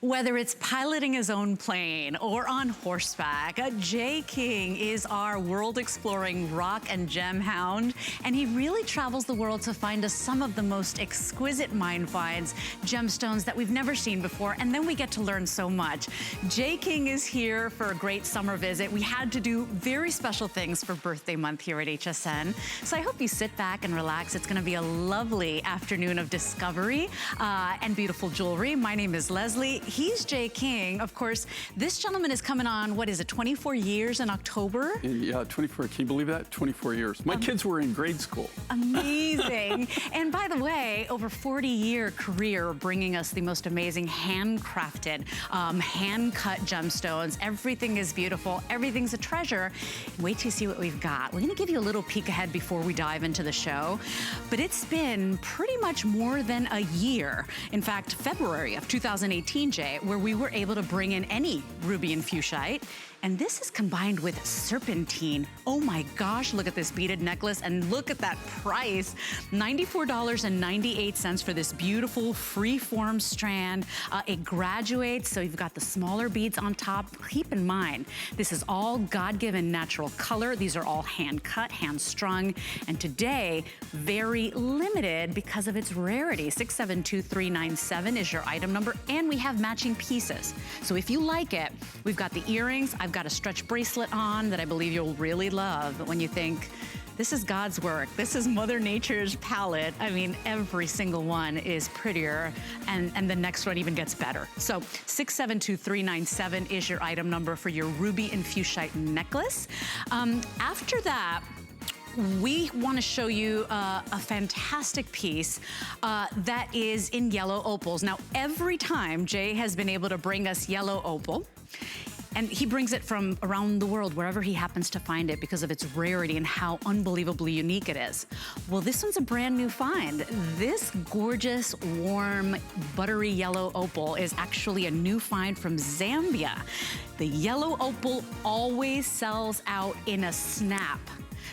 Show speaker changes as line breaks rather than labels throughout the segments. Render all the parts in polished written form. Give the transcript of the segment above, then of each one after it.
Whether it's piloting his own plane or on horseback, Jay King is our world-exploring rock and gem hound, and he really travels the world to find us some of the most exquisite mine finds, gemstones that we've never seen before, and then we get to learn so much. Jay King is here for a great summer visit. We had to do very special things for birthday month here at HSN, so I hope you sit back and relax. It's gonna be a lovely afternoon of discovery and beautiful jewelry. My name is Leslie. He's Jay King. Of course, this gentleman is coming on, what is it, 24 years in October?
Yeah, 24, can you believe that? 24 years. My kids were in grade school.
Amazing. And by the way, over 40-year career bringing us the most amazing handcrafted, hand-cut gemstones. Everything is beautiful. Everything's a treasure. Wait till you see what we've got. We're gonna give you a little peek ahead before we dive into the show. But it's been pretty much more than a year. In fact, February of 2018, Jay, where we were able to bring in any ruby and fuchsite. And this is combined with serpentine. Oh my gosh, look at this beaded necklace and look at that price. $94.98 for this beautiful free-form strand. It graduates, so you've got the smaller beads on top. Keep in mind, this is all God-given natural color. These are all hand-cut, hand-strung, and today, very limited because of its rarity. 672397 is your item number, and we have matching pieces. So if you like it, we've got the earrings. I've got a stretch bracelet on that I believe you'll really love when you think, this is God's work. This is Mother Nature's palette. I mean, every single one is prettier, and the next one even gets better. So 672397 is your item number for your ruby and fuchsite necklace. After that, we want to show you a fantastic piece that is in yellow opals. Now, every time Jay has been able to bring us yellow opal, and he brings it from around the world, wherever he happens to find it, because of its rarity and how unbelievably unique it is. Well, this one's a brand new find. This gorgeous, warm, buttery yellow opal is actually a new find from Zambia. The yellow opal always sells out in a snap.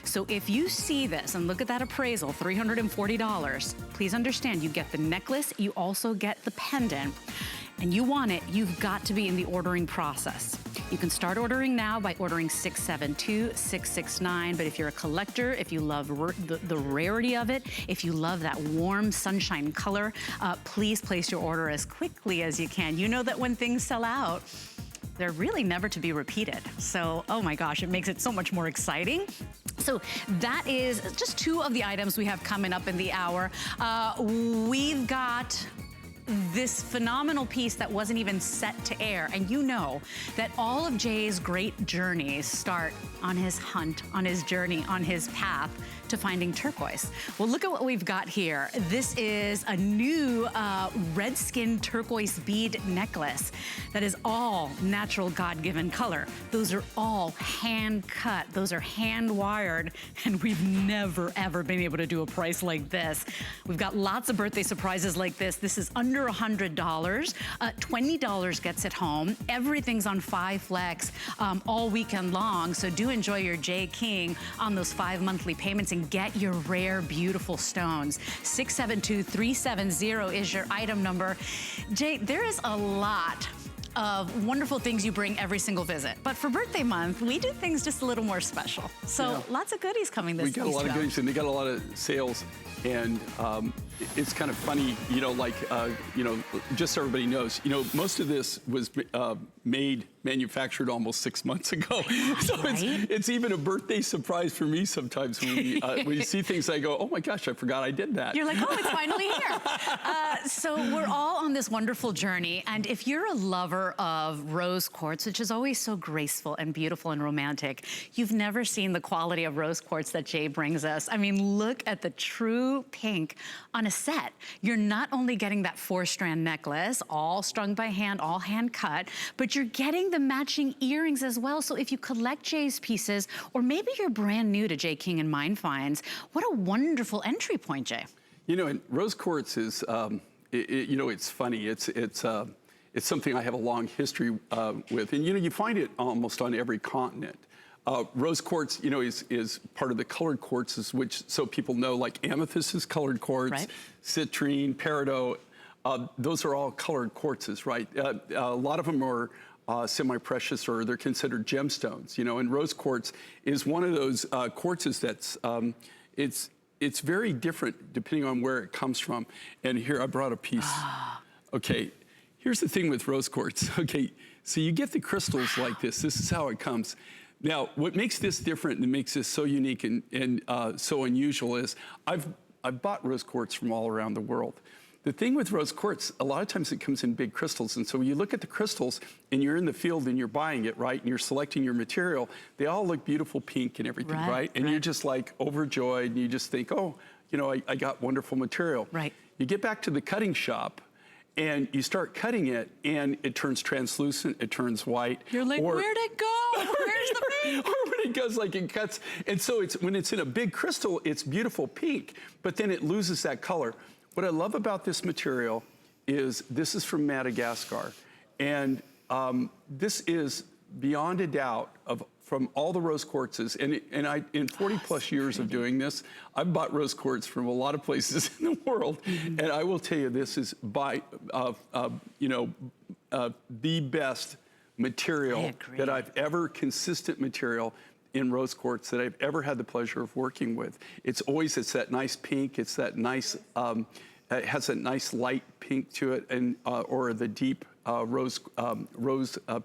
So if you see this, and look at that appraisal, $340, please understand, you get the necklace, you also get the pendant, and you want it, you've got to be in the ordering process. You can start ordering now by ordering 672-669, but if you're a collector, if you love the rarity of it, if you love that warm sunshine color, please place your order as quickly as you can. You know that when things sell out, they're really never to be repeated. So, oh my gosh, it makes it so much more exciting. So that is just two of the items we have coming up in the hour. We've got this phenomenal piece that wasn't even set to air. And you know that all of Jay's great journeys start on his hunt, on his journey, on his path to finding turquoise. Well, look at what we've got here. This is a new red skin turquoise bead necklace that is all natural God-given color. Those are all hand cut. Those are hand wired, and we've never ever been able to do a price like this. We've got lots of birthday surprises like this. This is under $100. $20 gets it home. Everything's on 5 flex all weekend long, so do enjoy your Jay King on those 5 monthly payments and get your rare, beautiful stones. 672370 is your item number. Jay, there is a lot of wonderful things you bring every single visit. But for birthday month, we do things just a little more special. So yeah, lots of goodies coming this week.
We got a lot of goodies, and they got a lot of sales. And it's kind of funny, you know, like, you know, just so everybody knows, you know, most of this was manufactured almost 6 months ago. So right? it's even a birthday surprise for me sometimes when you see things, I go, oh my gosh, I forgot I did that.
You're like, oh, it's finally here. So we're all on this wonderful journey. And if you're a lover of rose quartz, which is always so graceful and beautiful and romantic, you've never seen the quality of rose quartz that Jay brings us. I mean, look at the true pink on a set. You're not only getting that 4-strand necklace, all strung by hand, all hand cut, but you're getting the matching earrings as well. So if you collect Jay's pieces, or maybe you're brand new to Jay King and Mine Finds, what a wonderful entry point, Jay.
You know, and rose quartz is, you know, it's funny. It's something I have a long history with. And, you know, you find it almost on every continent. Rose quartz, you know, is part of the colored quartzes, which, so people know, like amethyst is colored quartz, right, citrine, peridot, those are all colored quartzes, right? A lot of them are semi-precious, or they're considered gemstones, you know, and rose quartz is one of those quartzes that's, it's very different depending on where it comes from. And here I brought a piece. Okay, here's the thing with rose quartz. Okay, so you get the crystals like this. This is how it comes. Now, what makes this different and makes this so unique and so unusual is I've bought rose quartz from all around the world. The thing with rose quartz, a lot of times it comes in big crystals. And so when you look at the crystals and you're in the field and you're buying it, right, and you're selecting your material, they all look beautiful pink and everything, right? And you're just like overjoyed and you just think, oh, you know, I got wonderful material.
Right.
You get back to the cutting shop and you start cutting it and it turns translucent, it turns white.
You're like, where'd it go? Where's the pink?
Or when it goes like it cuts. And so when it's in a big crystal, it's beautiful pink, but then it loses that color. What I love about this material is this is from Madagascar. And this is beyond a doubt from all the rose quartzes. And I, in 40 plus years of doing this, I've bought rose quartz from a lot of places in the world. And I will tell you, this is by, you know, the best material that I've ever, consistent material in rose quartz that I've ever had the pleasure of working with. It's that nice pink, it's that nice, it has a nice light pink to it, and or the deep rose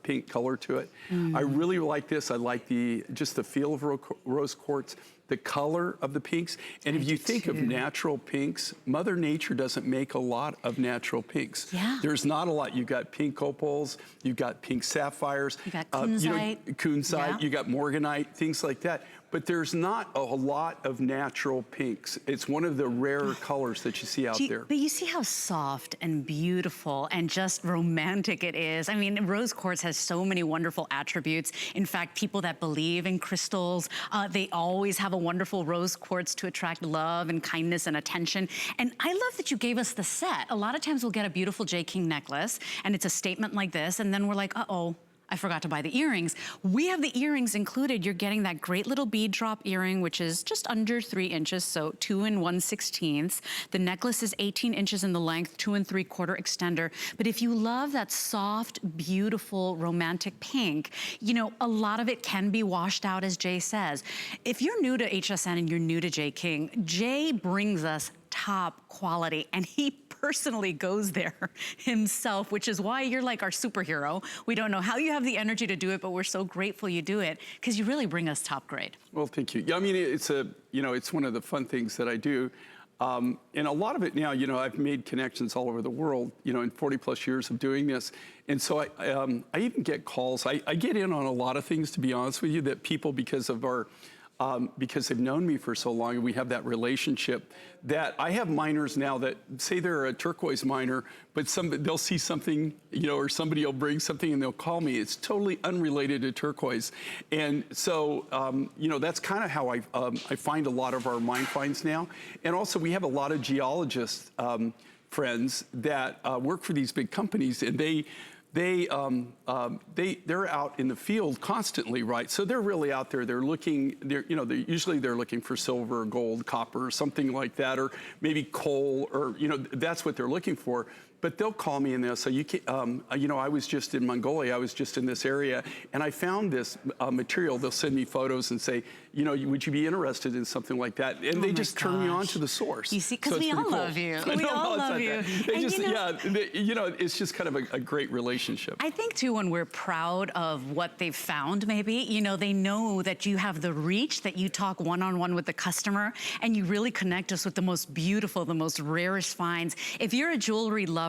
pink color to it. I really like this. I like just the feel of rose quartz, the color of the pinks. And if you think of natural pinks, Mother Nature doesn't make a lot of natural pinks.
Yeah.
There's not a lot. You've got pink opals, you've got pink sapphires,
you got kunzite,
kunzite, you got morganite, things like that. But there's not a lot of natural pinks. It's one of the rarer colors that you see out there.
But you see how soft and beautiful and just romantic it is. I mean, rose quartz has so many wonderful attributes. In fact, people that believe in crystals, they always have a wonderful rose quartz to attract love and kindness and attention. And I love that you gave us the set. A lot of times we'll get a beautiful J. King necklace and it's a statement like this, and then we're like, uh-oh, I forgot to buy the earrings. We have the earrings included. You're getting that great little bead drop earring, which is just under 3 inches, so 2 1/16. The necklace is 18 inches in the length, 2 3/4 extender. But if you love that soft, beautiful, romantic pink, you know, a lot of it can be washed out, as Jay says. If you're new to HSN and you're new to J. King, Jay brings us top quality, and he personally goes there himself, which is why you're like our superhero. We don't know how you have the energy to do it, but we're so grateful you do it because you really bring us top grade.
Well, thank you. Yeah, I mean, it's it's one of the fun things that I do. And a lot of it now, you know, I've made connections all over the world, you know, in 40 plus years of doing this. And so I even get calls. I get in on a lot of things, to be honest with you, that people, because of our because they've known me for so long and we have that relationship, that I have miners now that say they're a turquoise miner, but they'll see something, you know, or somebody will bring something and they'll call me. It's totally unrelated to turquoise. And so, you know, that's kind of how I find a lot of our mine finds now. And also we have a lot of geologists, friends that work for these big companies, and they're out in the field constantly, right? So they're really out there. They're looking. Usually they're looking for silver, gold, copper, something like that, or maybe coal, or that's what they're looking for. But they'll call me and they'll say, I was just in Mongolia. I was just in this area, and I found this material. They'll send me photos and say, would you be interested in something like that? And they just turn me on to the source.
You see, because we all love you. We all love you.
It's just kind of a great relationship.
I think too, when we're proud of what they've found, maybe, they know that you have the reach, that you talk one-on-one with the customer, and you really connect us with the most beautiful, the most rarest finds. If you're a jewelry lover,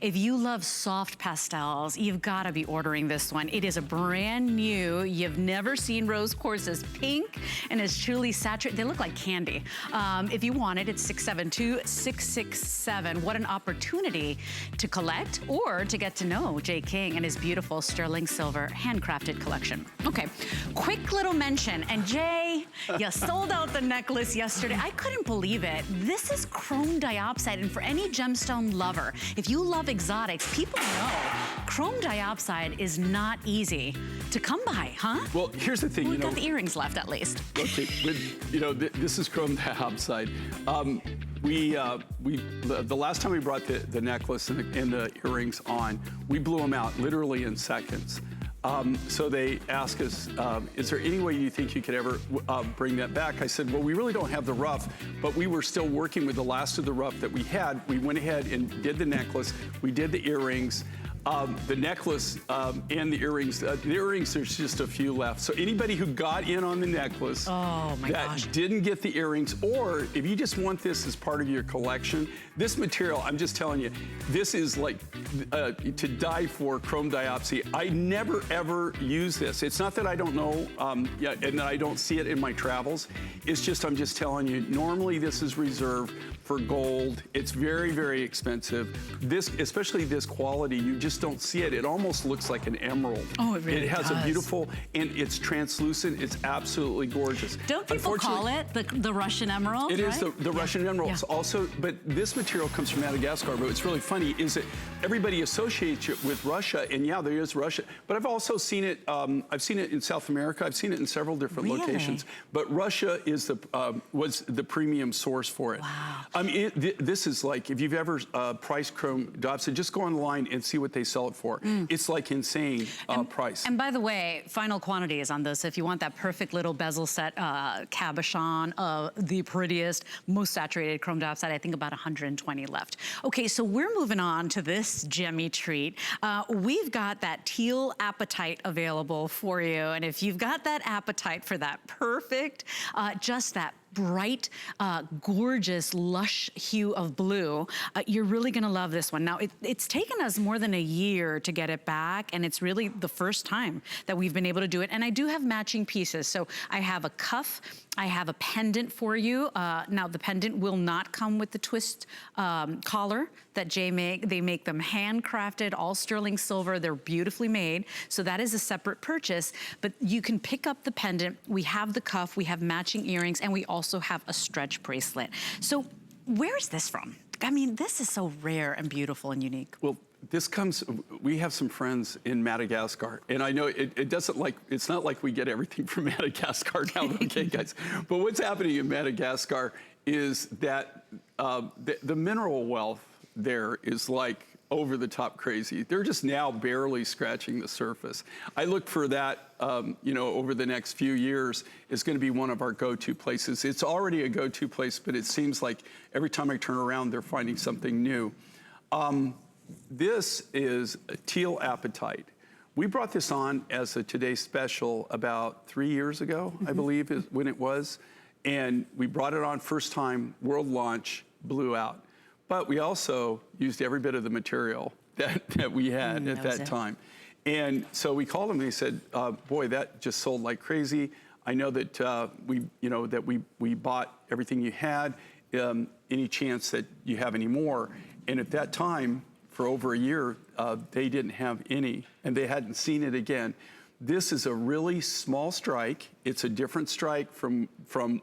if you love soft pastels, you've got to be ordering this one. It is a brand new, you've never seen rose quartz as pink, and it's truly saturated. They look like candy. If you want it, it's 672-667. What an opportunity to collect or to get to know J. King and his beautiful sterling silver handcrafted collection. Okay, quick little mention. And Jay, you sold out the necklace yesterday. I couldn't believe it. This is chrome diopside, and for any gemstone lover, If you love exotics, people know chrome diopside is not easy to come by, huh?
Well, here's the thing,
We've got the earrings left at least.
Okay, this is chrome diopside. The last time we brought the necklace and the earrings on, we blew them out literally in seconds. So they asked us, is there any way you think you could ever bring that back? I said, well, we really don't have the rough, but we were still working with the last of the rough that we had. We went ahead and did the necklace. We did the earrings. The necklace and the earrings, there's just a few left. So anybody who got in on the necklace didn't get the earrings, or if you just want this as part of your collection, this material, I'm just telling you, this is like to die for chrome diopsy. I never ever use this. It's not that I don't know and that I don't see it in my travels. It's just, I'm just telling you, normally this is reserved for gold. It's very, very expensive. This, especially this quality, you just don't see it. It almost looks like an emerald.
Oh, it really does.
It has a beautiful, and it's translucent. It's absolutely gorgeous.
Don't people call it the Russian emerald?
It is the Russian emerald.
Yeah.
It's also, but this material comes from Madagascar. But what's really funny is that everybody associates it with Russia, and yeah, there is Russia. But I've also seen it. I've seen it in South America. I've seen it in several different locations. But Russia is was the premium source for it.
Wow.
I mean, this is like, if you've ever priced chrome diopside, just go online and see what they sell it for. It's like insane price.
And by the way, final quantities on this. If you want that perfect little bezel set cabochon, the prettiest, most saturated chrome diopside, I think about 120 left. Okay, so we're moving on to this gemmy treat. We've got that teal apatite available for you. And if you've got that appetite for that perfect, just that bright, gorgeous, lush hue of blue, you're really gonna love this one. Now, it's taken us more than a year to get it back, and it's really the first time that we've been able to do it. And I do have matching pieces. So I have a cuff, I have a pendant for you. Now, the pendant will not come with the twist collar that they make them handcrafted, all sterling silver. They're beautifully made. So that is a separate purchase, but you can pick up the pendant. We have the cuff, we have matching earrings, and we also have a stretch bracelet. So where's this from? I mean, this is so rare and beautiful and unique.
Well, this comes, we have some friends in Madagascar, and I know it's not like we get everything from Madagascar now, okay, guys? But what's happening in Madagascar is that the mineral wealth there is like over the top crazy. They're just now barely scratching the surface. I look for that, over the next few years is going to be one of our go-to places. It's already a go-to place, but it seems like every time I turn around, they're finding something new. This is a teal apatite. We brought this on as a Today Special about 3 years ago, I believe is when it was. And we brought it on first time, world launch, blew out. But we also used every bit of the material that we had at that time. And so we called them and they said, boy, that just sold like crazy. I know that we bought everything you had, any chance that you have any more. And at that time, for over a year, they didn't have any, and they hadn't seen it again. This is a really small strike. It's a different strike from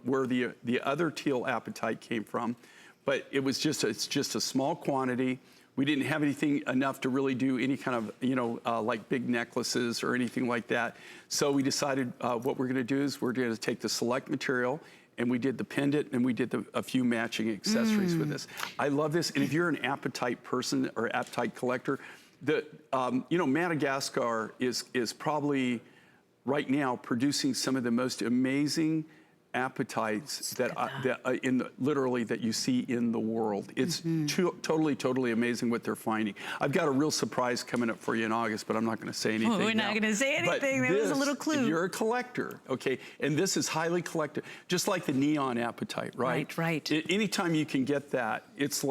where the other teal apatite came from, but it's just a small quantity. We didn't have anything enough to really do any kind of, like big necklaces or anything like that. So we decided what we're gonna do is we're gonna take the select material, and we did the pendant, and we did a few matching accessories with this. I love this, and if you're an apatite person or apatite collector, Madagascar is probably right now producing some of the most amazing appetites literally that you see in the world. It's totally amazing what they're finding. I've got a real surprise coming up for you in August, but I'm not going to say anything.
We're not going to say anything. There was a little clue.
If you're a collector, okay, and this is highly collected, just like the neon apatite, right?
Right.
Anytime you can get that, it's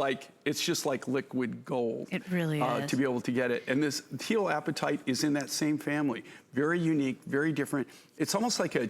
just like liquid gold.
It really is.
To be able to get it. And this teal apatite is in that same family. Very unique, very different. It's almost like a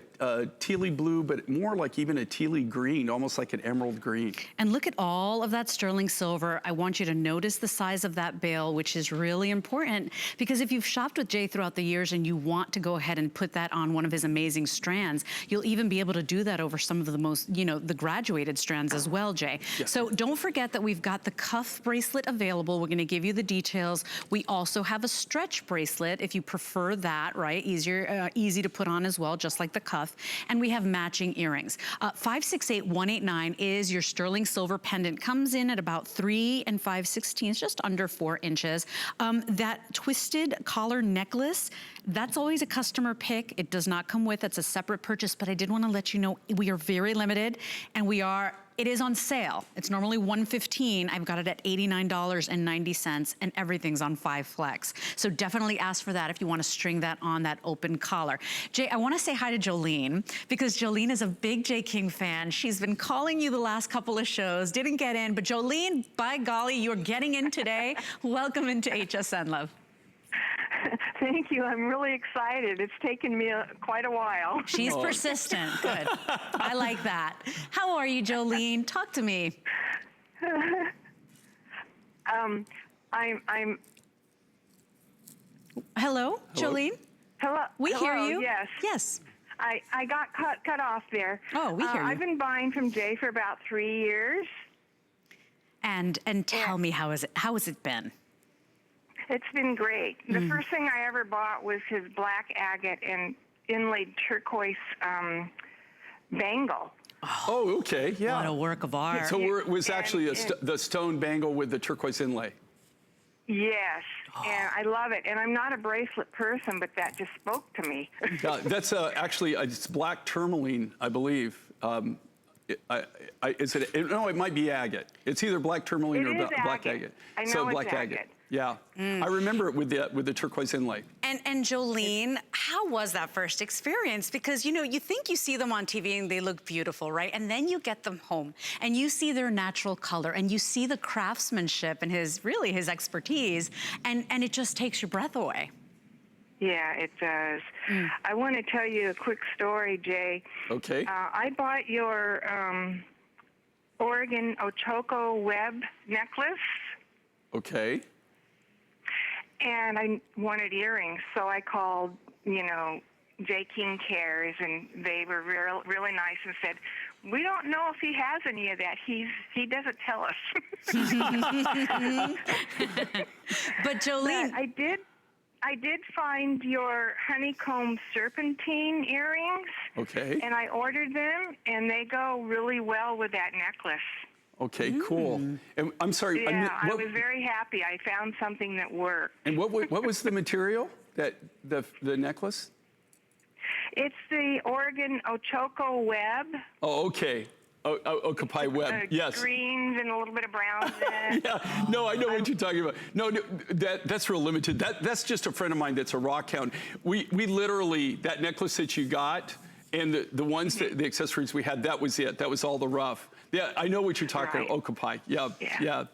tealy blue, but more like even a tealy green, almost like an emerald green.
And look at all of that sterling silver. I want you to notice the size of that bail, which is really important, because if you've shopped with Jay throughout the years and you want to go ahead and put that on one of his amazing strands, you'll even be able to do that over some of the most, the graduated strands as well, Jay. Yeah. So don't forget that we've got the cuff bracelet available. We're gonna give you the details. We also have a stretch bracelet if you prefer that, right? Easy to put on as well, just like the cuff. And we have matching earrings. 568189 is your sterling silver pendant. Comes in at about 3 5/16, just under 4 inches. That twisted collar necklace, that's always a customer pick. It does not come with, it's a separate purchase, but I did want to let you know we are very limited, and it is on sale. It's normally $115. I've got it at $89.90, and everything's on 5 Flex. So definitely ask for that if you want to string that on, that open collar. Jay, I want to say hi to Jolene, because Jolene is a big Jay King fan. She's been calling you the last couple of shows, didn't get in, but Jolene, by golly, you're getting in today. Welcome into HSN, love.
Thank you. I'm really excited. It's taken me quite a while.
She's persistent. Good. I like that. How are you, Jolene? Talk to me. Hello, Jolene?
Hello.
We hear you.
Yes.
Yes.
I got cut off there.
Oh, we hear you.
I've been buying from Jay for about 3 years.
And tell me, how has it been?
It's been great. The first thing I ever bought was his black agate and inlaid turquoise bangle.
Oh, okay, yeah.
What a work of art.
So it was actually the stone bangle with the turquoise inlay.
Yes, and I love it. And I'm not a bracelet person, but that just spoke to me.
That's actually, it's black tourmaline, I believe. No, it might be agate. It's either black tourmaline or black agate.
I know
so
it's
black
agate.
Yeah, I remember it with the turquoise inlay.
And Jolene, how was that first experience? Because you think you see them on TV and they look beautiful, right? And then you get them home and you see their natural color and you see the craftsmanship and his expertise, and it just takes your breath away.
Yeah, it does. I want to tell you a quick story, Jay.
Okay.
I bought your Oregon Ochoco web necklace.
Okay.
And I wanted earrings, so I called, Jay King Cares, and they were really nice and said, "We don't know if he has any of that. He doesn't tell us."
But Jolene,
but I did find your honeycomb serpentine earrings.
Okay.
And I ordered them, and they go really well with that necklace.
Okay, cool. And I'm sorry.
Yeah, I was very happy. I found something that worked.
And what was the material that the necklace?
It's the Oregon Ochoco web.
Oh, okay. Okapi web. Yes.
Greens and a little bit of browns in it.
Yeah. No, I know what you're talking about. No, that's real limited. That's just a friend of mine that's a rock hound. We literally, that necklace that you got and the ones the accessories we had, that was it. That was all the rough. Yeah, I know what you're talking about, Okapi. Yeah.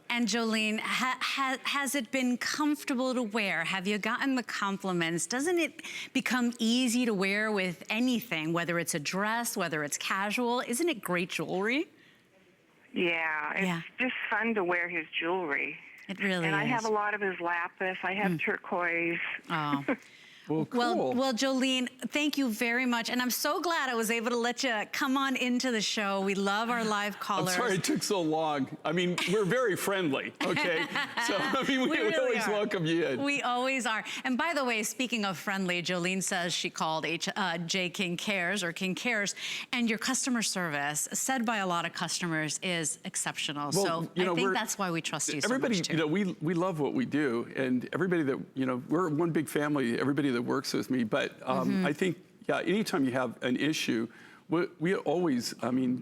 And Jolene, has it been comfortable to wear? Have you gotten the compliments? Doesn't it become easy to wear with anything, whether it's a dress, whether it's casual? Isn't it great jewelry?
Yeah, it's just fun to wear his jewelry.
It really is.
And I have a lot of his lapis. I have turquoise.
Oh.
Well, cool.
Well, Jolene, thank you very much. And I'm so glad I was able to let you come on into the show. We love our live callers.
I'm sorry it took so long. I mean, we're very friendly, okay? So, I mean, we really always welcome you in.
We always are. And by the way, speaking of friendly, Jolene says she called Jay King Cares, and your customer service, said by a lot of customers, is exceptional.
Well,
so I think that's why we trust you so much, too.
Everybody, we love what we do, and everybody that, we're one big family, everybody that works with me, but I think, anytime you have an issue, we always,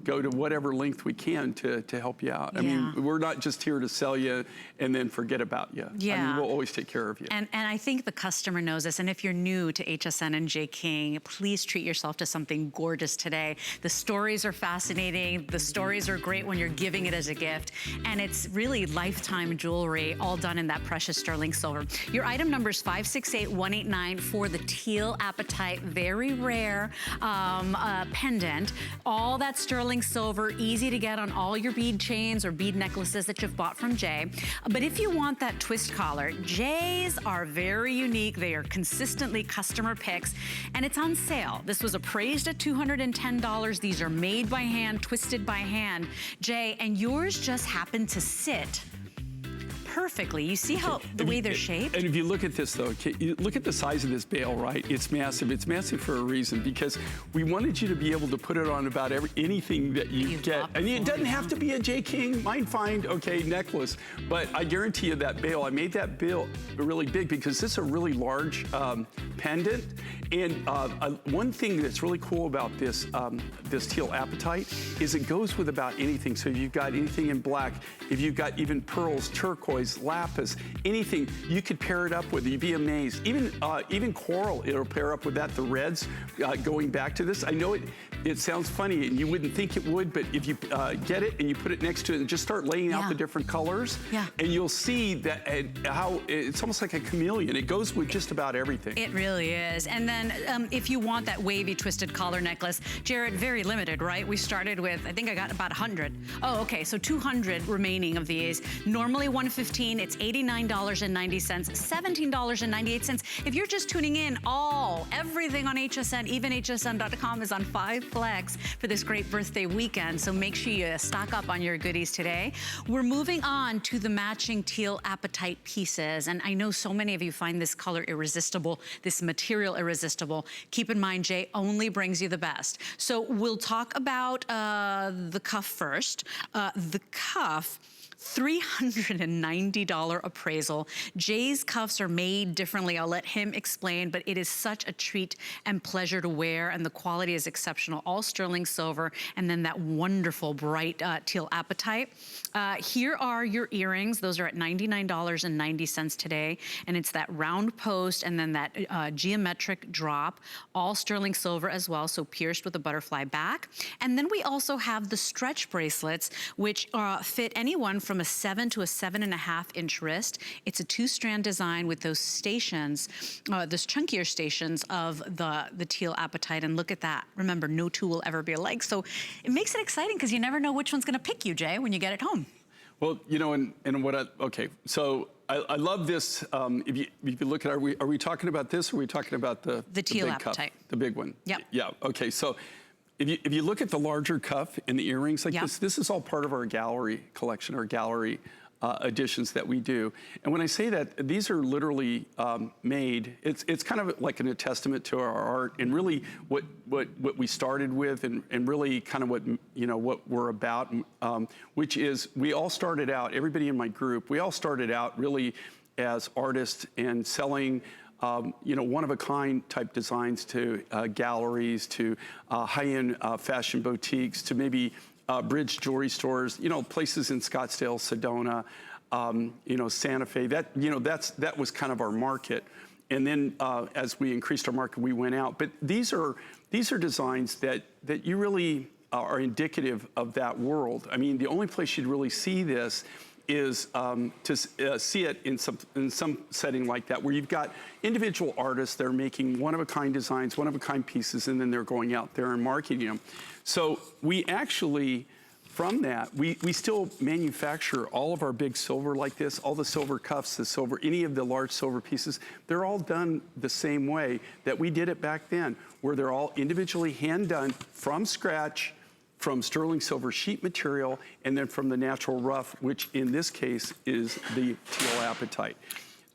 go to whatever length we can to help you out. I mean, we're not just here to sell you and then forget about you.
Yeah.
I mean, we'll always take care of you.
And I think the customer knows this. And if you're new to HSN and Jay King, please treat yourself to something gorgeous today. The stories are fascinating. The stories are great when you're giving it as a gift. And it's really lifetime jewelry, all done in that precious sterling silver. Your item number is 568189 for the teal apatite, very rare pendant. All that sterling silver, easy to get on all your bead chains or bead necklaces that you've bought from Jay. But if you want that twist collar, Jay's are very unique. They are consistently customer picks, and it's on sale. This was appraised at $210. These are made by hand, twisted by hand, Jay, and yours just happened to sit perfectly. You see how the way they're shaped?
And if you look at this though, you look at the size of this bail, right? It's massive. It's massive for a reason, because we wanted you to be able to put it on about anything that you get. And it doesn't have to be a J. King, Mind Find, okay, necklace. But I guarantee you that bail, I made that bail really big because this is a really large pendant. And one thing that's really cool about this, this teal apatite is it goes with about anything. So if you've got anything in black, if you've got even pearls, turquoise, lapis, anything, you could pair it up with. You'd be amazed. Even coral, it'll pair up with that. The reds, going back to this, I know it sounds funny and you wouldn't think it would, but if you get it and you put it next to it and just start laying out the different colors, and you'll see that how it's almost like a chameleon. It goes with just about everything.
It really is. And then if you want that wavy twisted collar necklace, Jared, very limited, right? We started with, I think I got about 100. Oh, okay, so 200 remaining of these. Normally $115, it's $89.90, $17.98. If you're just tuning in, everything on HSN, even hsn.com is on 5 Flex for this great birthday weekend. So make sure you stock up on your goodies today. We're moving on to the matching teal apatite pieces. And I know so many of you find this color irresistible, this material irresistible. Keep in mind, Jay only brings you the best. So we'll talk about the cuff first. The cuff, $390 appraisal. Jay's cuffs are made differently. I'll let him explain, but it is such a treat and pleasure to wear, and the quality is exceptional. All sterling silver, and then that wonderful bright teal apatite. Here are your earrings. Those are at $99.90 today, and it's that round post and then that geometric drop, all sterling silver as well, so pierced with a butterfly back. And then we also have the stretch bracelets, which fit anyone from a 7 to a 7.5 inch wrist. It's a 2-strand design with those stations, those chunkier stations of the teal apatite. And look at that. Remember, no two will ever be alike. So it makes it exciting because you never know which one's going to pick you, Jay, when you get it home.
Well, you know, and what okay, so I love this. If you look at, are we talking about this, or are we talking about the
teal
big
apatite
cuff, the big one?
Yep.
Yeah. Okay. So if you look at the larger cuff and the earrings like this is all part of our gallery collection, our gallery additions that we do. And when I say that, these are literally made. It's kind of like a testament to our art and really what we started with, and really kind of what we're about, which is we all started out. Everybody in my group, we all started out really as artists and selling one-of-a-kind type designs to galleries, to high-end fashion boutiques, to maybe bridge jewelry stores, places in Scottsdale, Sedona, Santa Fe. That was kind of our market. And then as we increased our market, we went out. But these are designs that you really are indicative of that world. I mean, the only place you'd really see this is to see it in some setting like that, where you've got individual artists that are making one-of-a-kind designs, one-of-a-kind pieces, and then they're going out there and marketing them. So we actually, from that, we still manufacture all of our big silver like this, all the silver cuffs, the silver, any of the large silver pieces. They're all done the same way that we did it back then, where they're all individually hand done from scratch, from sterling silver sheet material, and then from the natural rough, which in this case is the teal apatite.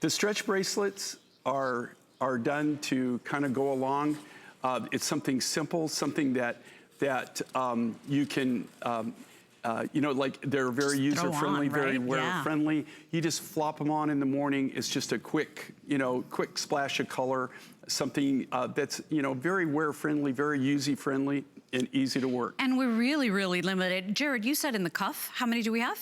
The stretch bracelets are done to kind of go along. It's something simple, something that you can, like they're very user-friendly, very wearer-friendly. You just flop them on in the morning. It's just a quick splash of color, something that's, very wear-friendly, very user-friendly, and easy to work.
And we're really, really limited. Jared, you said in the cuff, how many do we have?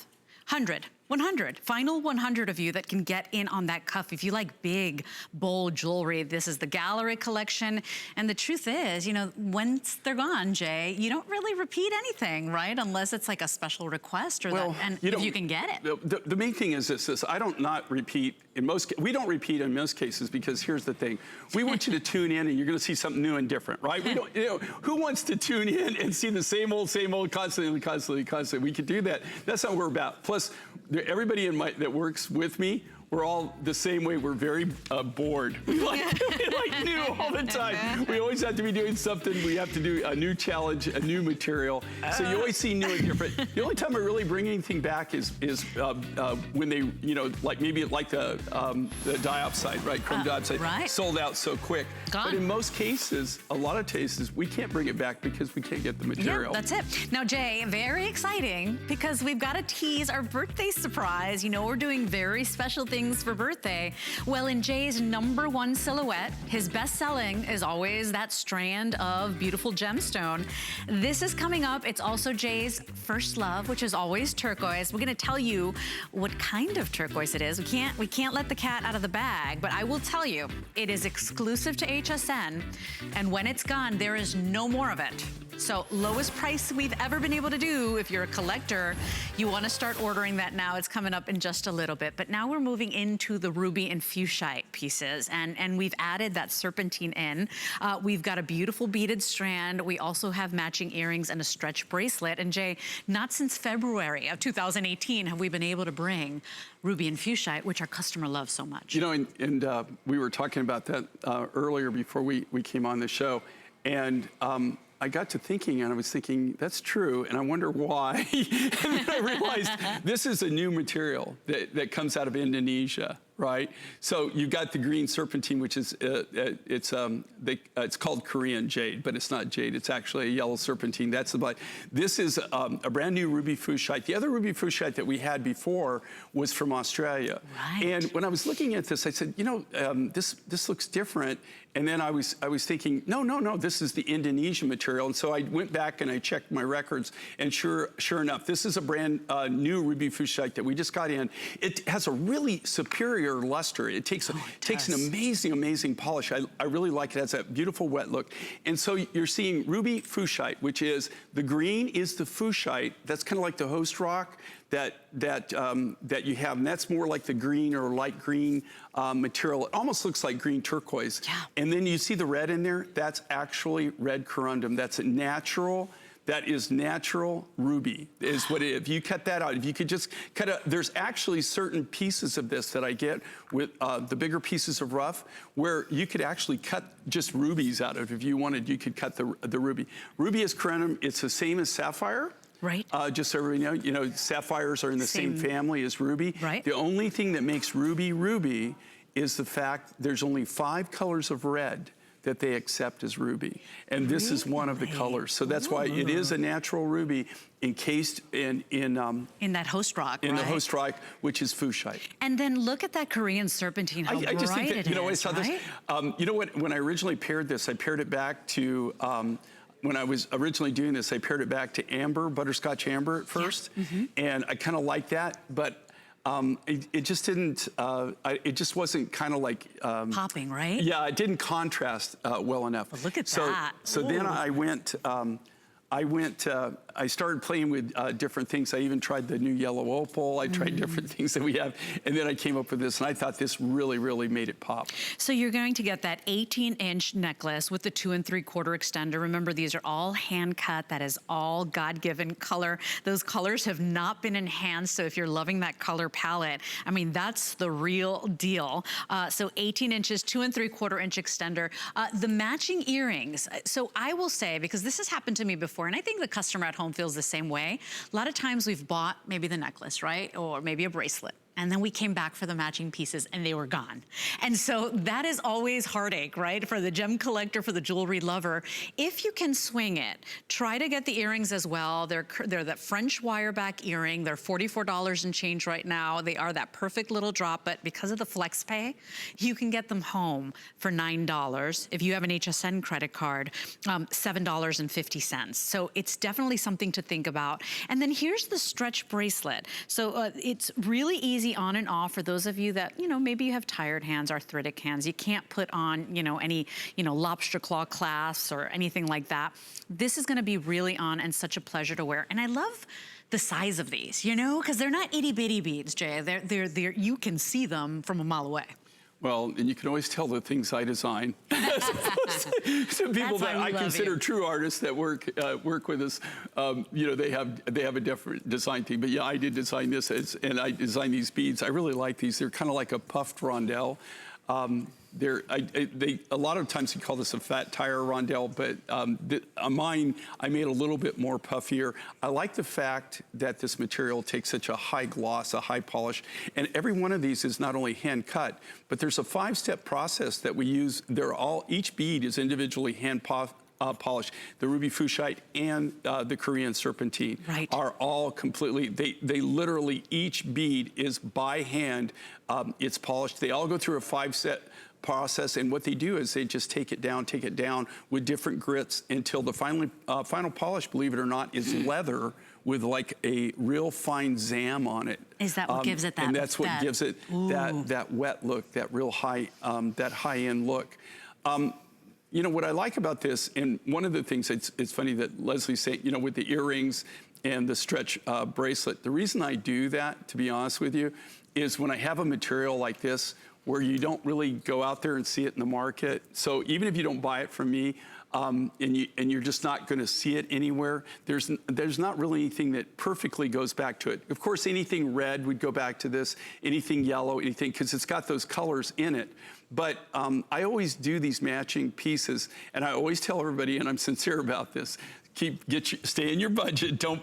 100. 100. Final 100 of you that can get in on that cuff. If you like big, bold jewelry, this is the gallery collection. And the truth is, once they're gone, Jay, you don't really repeat anything, right? Unless it's like a special request or if you can get it.
The main thing is this I don't not repeat we don't repeat in most cases, because here's the thing. We want you to tune in and you're gonna see something new and different, right? We don't, who wants to tune in and see the same old, constantly? We could do that. That's not what we're about. Plus, everybody that works with me, we're all the same way. We're very bored. We like new all the time. We always have to be doing something. We have to do a new challenge, a new material. So you always see new and different. The only time I really bring anything back is when they, like maybe like the diopside, right? Chrome diopside,
right.
sold out so quick.
Gone.
But in most cases, a lot of cases, we can't bring it back because we can't get the material.
Yeah, that's it. Now, Jay, very exciting because we've got to tease our birthday surprise. You know, we're doing very special things for birthday. Well, in Jay's #1 silhouette, his best selling is always that strand of beautiful gemstone. This is coming up. It's also Jay's first love, which is always turquoise. We're going to tell you what kind of turquoise it is. We can't let the cat out of the bag, but I will tell you, it is exclusive to HSN, and when it's gone, there is no more of it. So lowest price we've ever been able to do. If you're a collector, you want to start ordering that now. It's coming up in just a little bit. But now we're moving into the ruby and fuchsite pieces, and we've added that serpentine in. We've got a beautiful beaded strand. We also have matching earrings and a stretch bracelet. And Jay, not since February of 2018 have we been able to bring ruby and fuchsite, which our customer loves so much.
You know, and we were talking about that earlier before we came on the show, and I got to thinking, and I was thinking, that's true, and I wonder why. And then I realized this is a new material that comes out of Indonesia, right? So you've got the green serpentine, which is, it's called Korean jade, but it's not jade. It's actually a yellow serpentine. That's the black. This is a brand new ruby fuchsite. The other ruby fuchsite that we had before was from Australia.
Right.
And when I was looking at this, I said, you know, this looks different. And then I was thinking, no, this is the Indonesian material. And so I went back and I checked my records, and sure enough, this is a brand new ruby fuchsite that we just got in. It has a really superior luster. It takes an amazing polish. I really like it. It has that beautiful wet look. And so you're seeing ruby fuchsite, which is the green is the fuchsite. That's kind of like the host rock that you have, and that's more like the green or light green material. It almost looks like green turquoise.
Yeah.
And then you see the red in there. That's actually red corundum. That's a natural. That is natural ruby, is what it is. If you cut that out, if you could just cut out, there's actually certain pieces of this that I get with the bigger pieces of rough, where you could actually cut just rubies out of it. If you wanted, you could cut the ruby. Ruby is corundum. It's the same as sapphire.
Right.
Just so everybody knows, sapphires are in the same family as ruby.
Right.
The only thing that makes ruby ruby is the fact there's only 5 colors of red that they accept as ruby. And this is one of the colors. So that's why it is a natural ruby encased in
that host rock,
in the host rock, which is fuchsite.
And then look at that Korean serpentine, how
I just
bright
think that,
it
you know,
is,
I saw
right?
this. You know what, when I originally paired this, I paired it back to, when I was originally doing this, I paired it back to amber, butterscotch amber at first. Yeah. Mm-hmm. And I kind of liked that, but it just didn't, it just wasn't kind of like...
popping, right?
Yeah, it didn't contrast well enough.
But look at that.
So then I I started playing with different things. I even tried the new yellow opal. I tried different things that we have. And then I came up with this, and I thought this really, really made it pop.
So you're going to get that 18-inch necklace with the 2 3/4 extender. Remember, these are all hand cut. That is all God-given color. Those colors have not been enhanced. So if you're loving that color palette, I mean, that's the real deal. So 18 inches, 2 3/4 inch extender. The matching earrings. So I will say, because this has happened to me before, and I think the customer at home feels the same way. A lot of times we've bought maybe the necklace, right? Or maybe a bracelet. And then we came back for the matching pieces and they were gone. And so that is always heartache, right? For the gem collector, for the jewelry lover. If you can swing it, try to get the earrings as well. They're that French wire back earring. They're $44 and change right now. They are that perfect little drop, but because of the flex pay, you can get them home for $9. If you have an HSN credit card, $7.50. So it's definitely something to think about. And then here's the stretch bracelet. So it's really easy on and off for those of you that, maybe you have tired hands, arthritic hands. You can't put on, any, lobster claw clasps or anything like that. This is gonna be really on and such a pleasure to wear. And I love the size of these, because they're not itty bitty beads, Jay. They're you can see them from a mile away.
Well, and you can always tell the things I design. Some people that I consider true artists that work with us, you know, they have a different design team. But yeah, I did design this, and I designed these beads. I really like these. They're kind of like a puffed rondelle. A lot of times you call this a fat tire rondelle, but mine, I made a little bit more puffier. I like the fact that this material takes such a high gloss, a high polish, and every one of these is not only hand cut, but there's a 5-step process that we use. Each bead is individually hand polished. The ruby fuchsite and the Korean serpentine are all completely, they literally, each bead is by hand, it's polished. They all go through a 5-step process, and what they do is they just take it down with different grits until the final polish, believe it or not, is leather with like a real fine zam on it.
Is that what gives it that?
And that's what gives it that wet look, that real that high-end look. You know, what I like about this, and one of the things, it's funny that Leslie's saying, you know, with the earrings and the stretch bracelet, the reason I do that, to be honest with you, is when I have a material like this, where you don't really go out there and see it in the market. So even if you don't buy it from me, and you're just not going to see it anywhere, there's not really anything that perfectly goes back to it. Of course, anything red would go back to this, anything yellow, anything, because it's got those colors in it. But I always do these matching pieces, and I always tell everybody, and I'm sincere about this, stay in your budget. Don't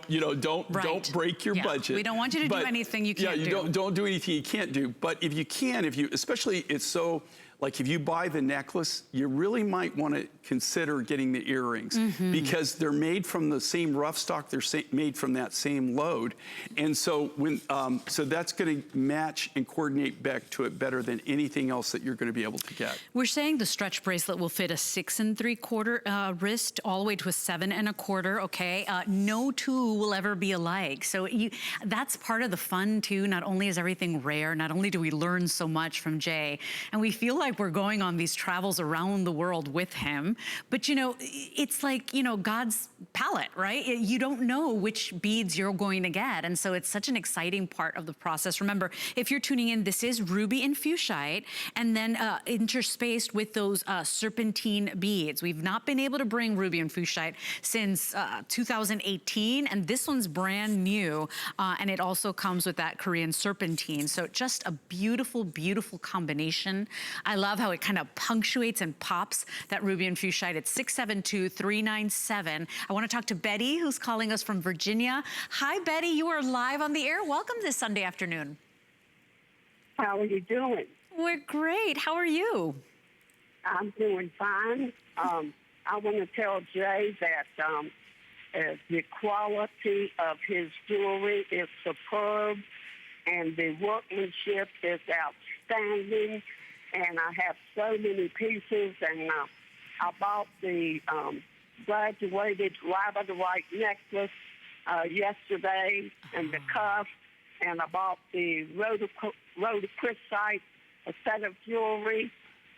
break your budget.
We don't want you to do anything you can't do.
Yeah, don't do anything you can't do. But if you can, especially it's so, like if you buy the necklace, you really might want to consider getting the earrings because they're made from the same rough stock. They're made from that same load, and so so that's going to match and coordinate back to it better than anything else that you're going to be able to get.
We're saying the stretch bracelet will fit a 6 3/4 wrist all the way to a 7 1/4. Okay, no two will ever be alike. So that's part of the fun too. Not only is everything rare, not only do we learn so much from Jay, and we feel like we're going on these travels around the world with him, but you know, it's like, you know, God's palette, right? You don't know which beads you're going to get, and so it's such an exciting part of the process. Remember, if you're tuning in, this is ruby and fuchsite, and then interspaced with those serpentine beads. We've not been able to bring ruby and fuchsite since 2018, and this one's brand new, and it also comes with that Korean serpentine. So just a beautiful, beautiful combination. I love how it kind of punctuates and pops that ruby and fuchsite. It's 672-397. I want to talk to Betty, who's calling us from Virginia. Hi, Betty. You are live on the air. Welcome this Sunday afternoon.
How are you doing?
We're great. How are you?
I'm doing fine. I want to tell Jay that the quality of his jewelry is superb, and the workmanship is outstanding. And I have so many pieces, and I bought the graduated labradorite necklace yesterday, and the cuff, and I bought the rhodochrosite, a set of jewelry,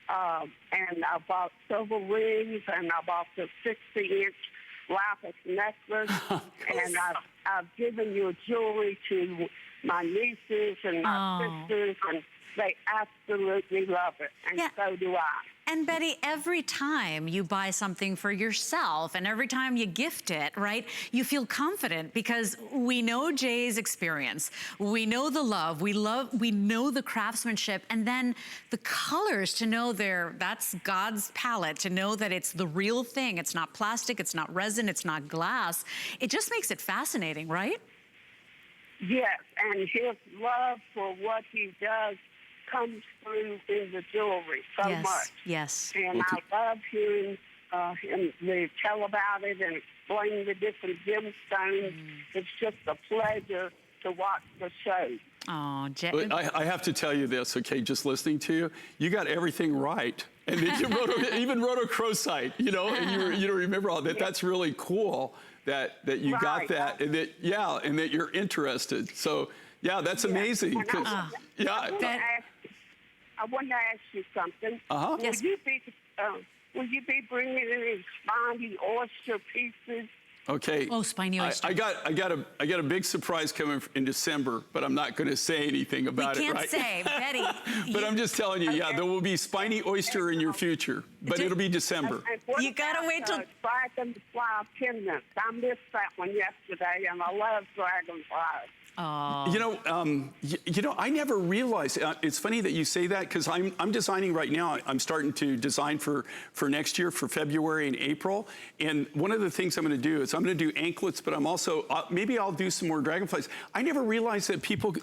and I bought silver rings, and I bought the 60-inch lapis necklace, and I've given your jewelry to my nieces and my sisters, and they absolutely love it, and so do I.
And Betty, every time you buy something for yourself and every time you gift it, right, you feel confident because we know Jay's experience. We know the love. We know the craftsmanship, and then the colors, to know that's God's palette, to know that it's the real thing. It's not plastic, it's not resin, it's not glass. It just makes it fascinating, right?
Yes, and his love for what he does comes through in the jewelry so much.
Yes.
And I love hearing him tell about it and explain the different gemstones. It's just a pleasure to watch the show.
Oh, Jay.
I have to tell you this, okay, just listening to you, you got everything right. And then you even rhodochrosite, you know, and you remember all that. That's really cool that you got that, and that, and that you're interested. So, yeah, that's amazing.
I want to ask you something.
Yes.
Will you be bringing any spiny oyster pieces
Okay.
Oh, spiny oyster.
I got a big surprise coming in December, but I'm not going to say anything about it, right?
We can't say, Betty.
But I'm just telling you, yeah, there will be spiny oyster in your future, but it'll be December.
You gotta wait till
dragonfly pendants. I missed that one yesterday, and I love dragonflies.
Oh.
You know, I never realized. It's funny that you say that because I'm designing right now. I'm starting to design for next year for February and April. And one of the things I'm going to do is I'm going to do anklets, but I'm also maybe I'll do some more dragonflies. I never realized that people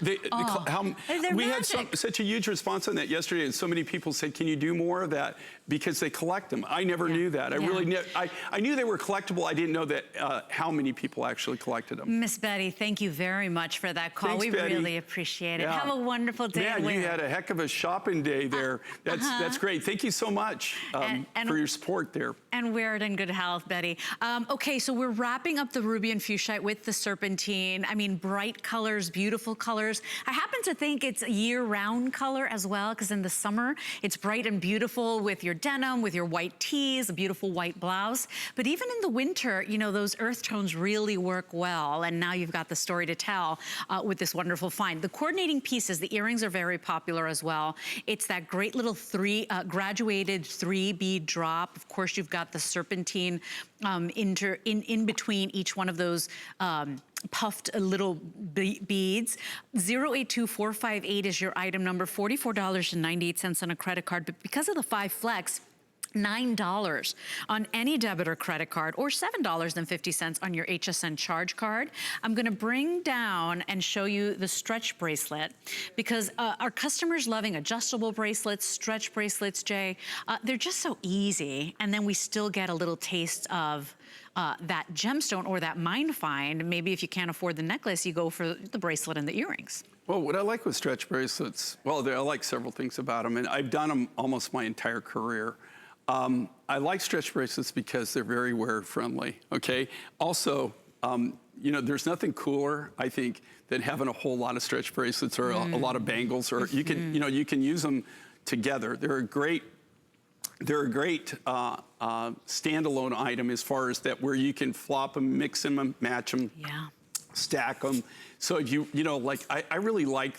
we had such a huge response on that yesterday, and so many people said, "Can you do more of that?" Because they collect them. I never knew that. I knew they were collectible. I didn't know that how many people actually collected them.
Miss Betty, thank you very much for that call.
Thanks,
we
Betty.
really appreciate it.
Yeah.
Have a wonderful day.
Man, you had a heck of a shopping day there. That's great. Thank you so much for your support there.
And wear it in good health, Betty. Okay, so we're wrapping up the ruby and fuchsite with the serpentine. I mean, bright colors, beautiful colors. I happen to think it's a year-round color as well, because in the summer, it's bright and beautiful with your denim, with your white tees, a beautiful white blouse. But even in the winter, you know, those earth tones really work well. And now you've got the story to tell with this wonderful find. The coordinating pieces, the earrings are very popular as well. It's that great little graduated 3-bead drop. Of course, you've got the serpentine in between each one of those puffed little beads. 082458 is your item number, $44.98 on a credit card. But because of the 5 flex, $9 on any debit or credit card, or $7.50 on your HSN charge card. I'm gonna bring down and show you the stretch bracelet, because our customers loving adjustable bracelets, stretch bracelets, Jay, they're just so easy. And then we still get a little taste of that gemstone or that mine find. Maybe if you can't afford the necklace, you go for the bracelet and the earrings.
Well, what I like with stretch bracelets, well, I like several things about them, and I've done them almost my entire career. I like stretch bracelets because they're very wear friendly, okay? Also, you know, there's nothing cooler, I think, than having a whole lot of stretch bracelets or a lot of bangles, or you can, you know, you can use them together. They're a great standalone item as far as that, where you can flop them, mix them, match them, stack them. So if you know, like, I really like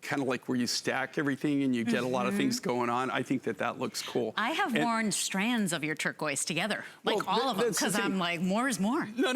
kind of like where you stack everything and you get a lot of things going on. I think that looks cool.
I have worn strands of your turquoise together, like all of them, because I'm like, more is more.
No.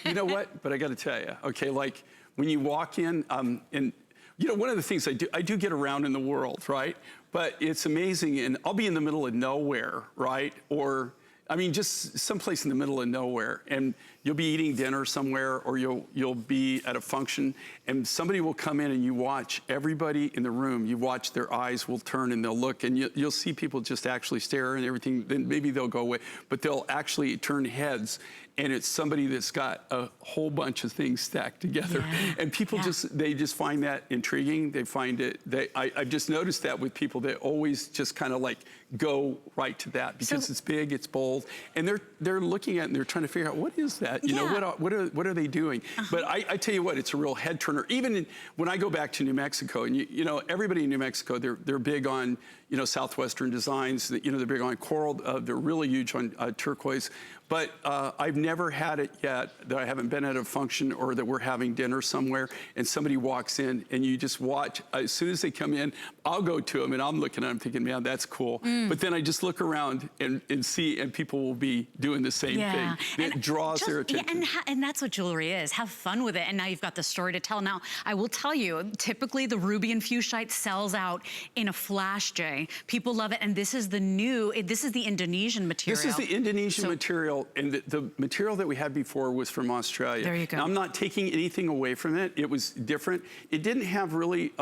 You know what? But I got to tell you, okay, like when you walk in, and you know, one of the things I do get around in the world, right? But it's amazing, and I'll be in the middle of nowhere, right? Or, I mean, just someplace in the middle of nowhere, and you'll be eating dinner somewhere, or you'll be at a function, and somebody will come in, and you watch everybody in the room. You watch their eyes will turn, and they'll look, and you'll see people just actually stare and everything. Then maybe they'll go away, but they'll actually turn heads, and it's somebody that's got a whole bunch of things stacked together. And people they just find that intriguing. They find it, I've just noticed that with people, they always just kind of like go right to that, because it's big, it's bold, and they're looking at it and they're trying to figure out, what is that? You know, what are they doing? But I tell you what, it's a real head turner. Even when I go back to New Mexico, and you know, everybody in New Mexico, they're big on, you know, Southwestern designs. You know, they're big on coral. They're really huge on turquoise. But I've never had it yet that I haven't been at a function or that we're having dinner somewhere and somebody walks in and you just watch. As soon as they come in, I'll go to them and I'm looking at them thinking, man, that's cool. But then I just look around and see, and people will be doing the same thing. It draws their attention.
And that's what jewelry is. Have fun with it. And now you've got the story to tell. Now, I will tell you, typically the ruby and fuchsite sells out in a flash, Jay. People love it. And this is the Indonesian material.
This is the Indonesian material. And the material that we had before was from Australia.
There you go.
Now, I'm not taking anything away from it. It was different. It didn't have really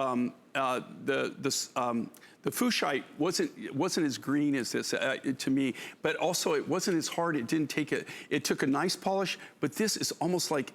the fuchsite wasn't as green as this to me, but also it wasn't as hard. It didn't take it took a nice polish, but this is almost like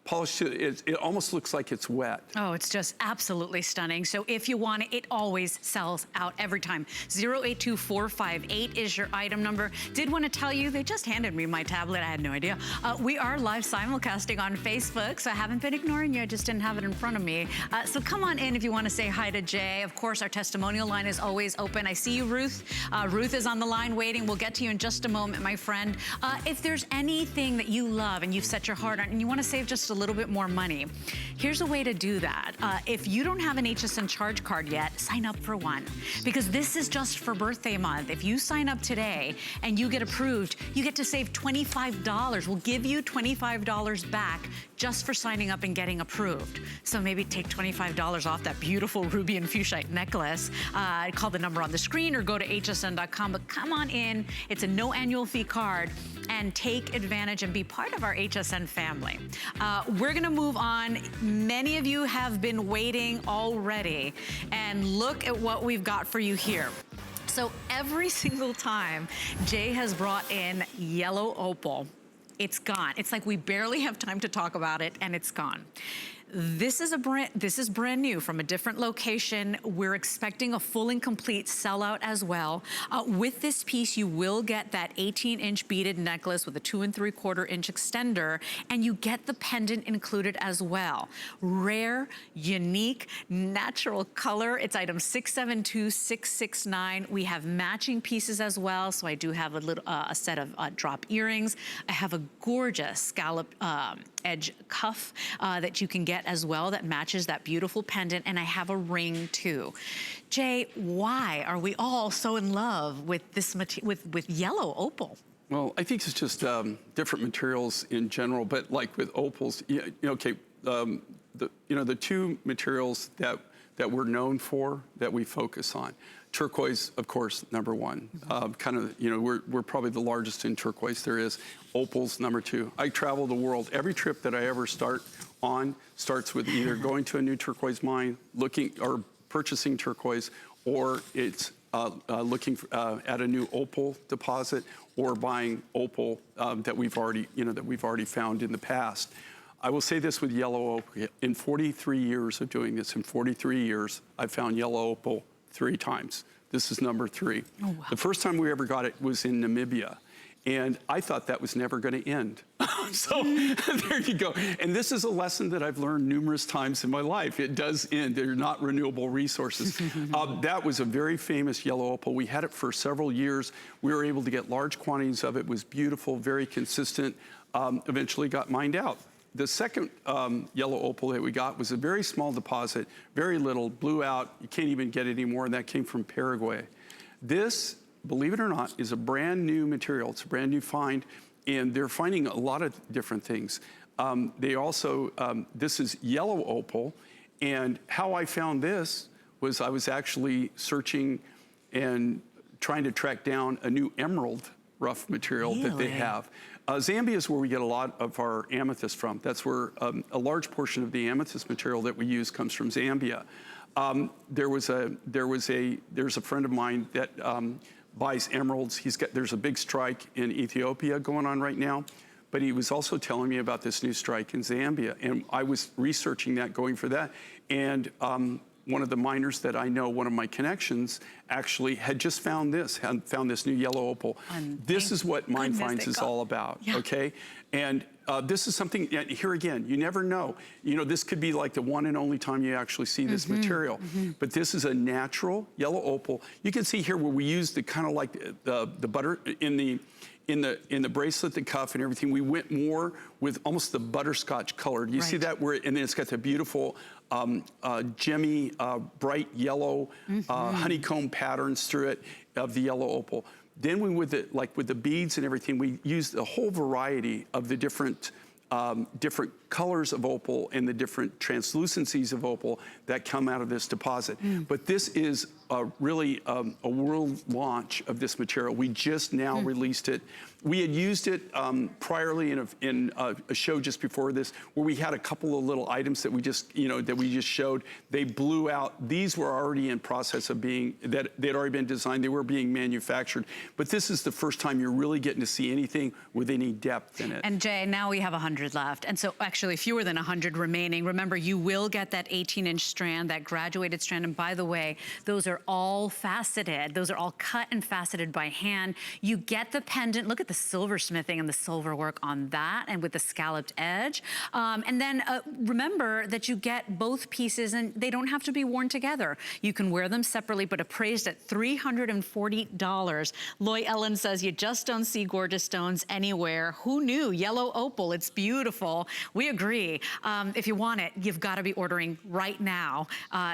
polished. It almost looks like it's wet.
Oh, it's just absolutely stunning. So if you want it, it always sells out every time. 082458 is your item number. Did want to tell you, they just handed me my tablet. I had no idea. We are live simulcasting on Facebook, so I haven't been ignoring you. I just didn't have it in front of me. So come on in if you want to say hi to Jay. Of course, our testimonial line is always open. I see you, Ruth. Ruth is on the line waiting. We'll get to you in just a moment, my friend. If there's anything that you love and you've set your heart on and you want to save just a little bit more money, here's a way to do that. If you don't have an HSN charge card yet, sign up for one, because this is just for birthday month. If you sign up today and you get approved, you get to save $25. We'll give you $25 back just for signing up and getting approved. So maybe take $25 off that beautiful ruby and fuchsia necklace. Call the number on the screen or go to hsn.com, but come on in. It's a no annual fee card, and take advantage and be part of our HSN family. We're gonna move on. Many of you have been waiting already, and look at what we've got for you here. So every single time Jay has brought in yellow opal, it's gone. It's like we barely have time to talk about it, and it's gone. This is brand new from a different location. We're expecting a full and complete sellout as well. With this piece, you will get that 18-inch beaded necklace with a 2 3/4-inch extender, and you get the pendant included as well. Rare, unique, natural color. It's item 672669. We have matching pieces as well. So I do have a set of drop earrings. I have a gorgeous scallop edge cuff that you can get as well that matches that beautiful pendant, and I have a ring too. Jay, why are we all so in love with this with yellow opal?
Well, I think it's just different materials in general, but like with opals, the two materials that we're known for, that we focus on. Turquoise, of course, number one. We're probably the largest in turquoise there is. Opal's number two. I travel the world. Every trip that I ever start on starts with either going to a new turquoise mine, looking or purchasing turquoise, or it's looking at a new opal deposit, or buying opal that we've already found in the past. I will say this with yellow opal. In 43 years of doing this, I've found yellow opal 3 times. This is number 3. Oh, wow. The first time we ever got it was in Namibia, and I thought that was never going to end. So there you go. And this is a lesson that I've learned numerous times in my life. It does end. They're not renewable resources. That was a very famous yellow opal. We had it for several years. We were able to get large quantities of it. It was beautiful, very consistent. Eventually got mined out. The second yellow opal that we got was a very small deposit, very little, blew out. You can't even get it anymore, and that came from Paraguay. This, believe it or not, is a brand new material. It's a brand new find, and they're finding a lot of different things. They also, this is yellow opal, and how I found this was I was actually searching and trying to track down a new emerald rough material that they have. Zambia is where we get a lot of our amethyst from. That's where a large portion of the amethyst material that we use comes from Zambia. There's a friend of mine that buys emeralds. There's a big strike in Ethiopia going on right now, but he was also telling me about this new strike in Zambia, and I was researching that, going for that, and one of the miners that I know, one of my connections, actually had just found this new yellow opal. This is what Mine Finds is all about, okay? And this is something, here again, you never know. You know, this could be like the one and only time you actually see this material. But this is a natural yellow opal. You can see here where we use the kind of like the butter in the bracelet, the cuff and everything. We went more with almost the butterscotch color. You see that? And then it's got the beautiful gemmy, bright yellow honeycomb patterns through it of the yellow opal. Then we, with the beads and everything, we used a whole variety of the different colors of opal and the different translucencies of opal that come out of this deposit. But this is really a world launch of this material. We just now released it. We had used it priorly in a show just before this, where we had a couple of little items that we just showed. They blew out. These were already in process of being, they'd already been designed. They were being manufactured. But this is the first time you're really getting to see anything with any depth in it.
And Jay, now we have 100 left. And so actually, actually fewer than 100 remaining. Remember, you will get that 18-inch strand, that graduated strand. And by the way, those are all faceted. Those are all cut and faceted by hand. You get the pendant. Look at the silversmithing and the silver work on that, and with the scalloped edge. And then remember that you get both pieces, and they don't have to be worn together. You can wear them separately, but appraised at $340. Loy Ellen says, you just don't see gorgeous stones anywhere. Who knew? Yellow opal, it's beautiful. We agree. If you want it, you've got to be ordering right now.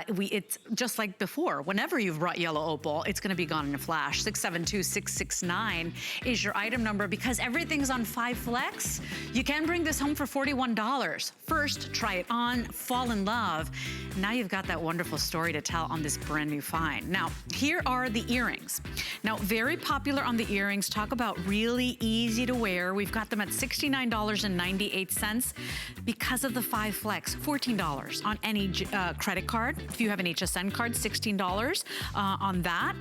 It's just like before. Whenever you've brought yellow opal, it's going to be gone in a flash. 672-669 is your item number. Because everything's on 5 Flex, you can bring this home for $41. First, try it on, fall in love. Now you've got that wonderful story to tell on this brand new find. Now, here are the earrings. Now, very popular on the earrings. Talk about really easy to wear. We've got them at $69.98 because of the 5 Flex. $14 on any credit card. If you have an HSN card, $16 on that.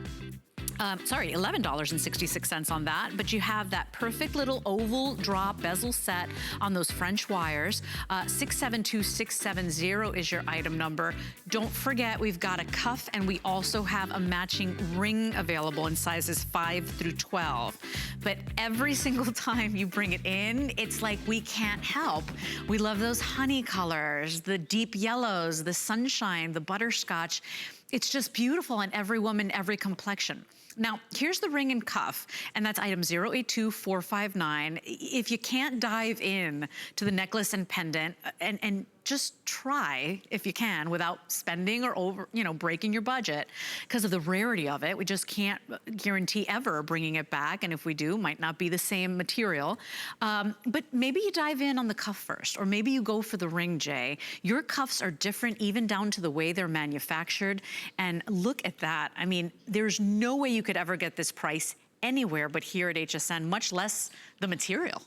Sorry, $11.66 on that, but you have that perfect little oval drop bezel set on those French wires. 672-670 is your item number. Don't forget, we've got a cuff, and we also have a matching ring available in sizes 5 through 12. But every single time you bring it in, it's like we can't help. We love those honey colors, the deep yellows, the sunshine, the butterscotch. It's just beautiful on every woman, every complexion. Now, here's the ring and cuff, and that's item 082459. If you can't dive in to the necklace and pendant, and just try, if you can, without spending or breaking your budget, because of the rarity of it. We just can't guarantee ever bringing it back, and if we do, might not be the same material. But maybe you dive in on the cuff first, or maybe you go for the ring, Jay. Your cuffs are different, even down to the way they're manufactured, and look at that. I mean, there's no way you could ever get this price anywhere but here at HSN, much less the material.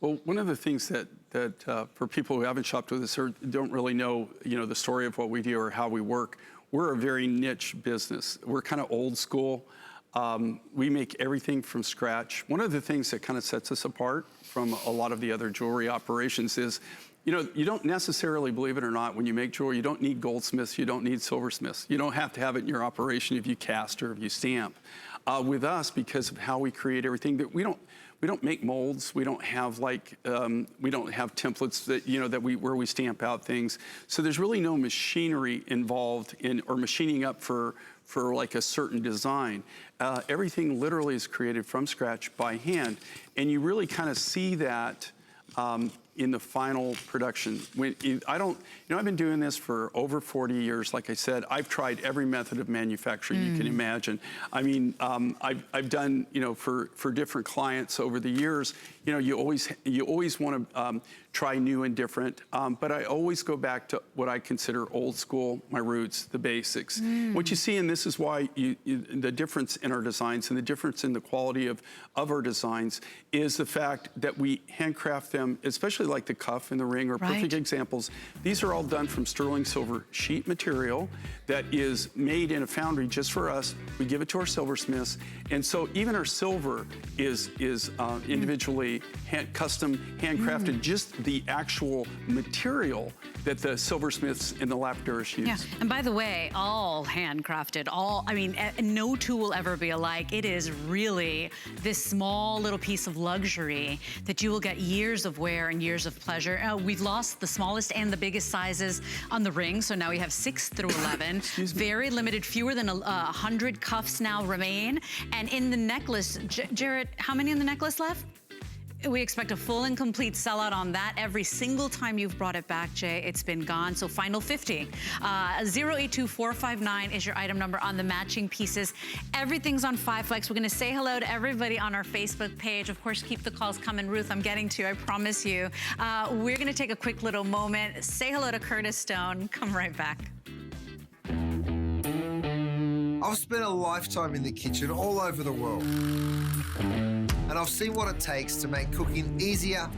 Well, one of the things that for people who haven't shopped with us or don't really know, the story of what we do or how we work, we're a very niche business. We're kind of old school. We make everything from scratch. One of the things that kind of sets us apart from a lot of the other jewelry operations is, you don't necessarily, believe it or not, when you make jewelry, you don't need goldsmiths, you don't need silversmiths. You don't have to have it in your operation if you cast or if you stamp. With us, because of how we create everything, that we don't make molds. We don't have we don't have templates that where we stamp out things. So there's really no machinery involved in or machining up for like a certain design. Everything literally is created from scratch by hand, and you really kind of see that in the final production. I've been doing this for over 40 years. Like I said, I've tried every method of manufacturing you can imagine. I mean, I've done, for different clients over the years, you always want to try new and different, but I always go back to what I consider old school, my roots, the basics. What you see, and this is why the difference in our designs and the difference in the quality of our designs is the fact that we handcraft them, especially like the cuff and the ring are perfect examples. These are all done from sterling silver sheet material that is made in a foundry just for us. We give it to our silversmiths, and so even our silver is individually custom handcrafted, just the actual material that the silversmiths and the lapidarists use.
Yeah, and by the way, all handcrafted, no two will ever be alike. It is really this small little piece of luxury that you will get years of wear and years of pleasure. We've lost the smallest and the biggest sizes on the ring, so now we have 6 through 11. Very limited, fewer than 100 cuffs now remain. And in the necklace, Jarrett, how many in the necklace left? We expect a full and complete sellout on that. Every single time you've brought it back, Jay, it's been gone. So final 50. 082459 is your item number on the matching pieces. Everything's on 5 Flex. We're going to say hello to everybody on our Facebook page. Of course, keep the calls coming. Ruth, I'm getting to you, I promise you. We're going to take a quick little moment. Say hello to Curtis Stone. Come right back.
I've spent a lifetime in the kitchen all over the world. And I've seen what it takes to make cooking easier,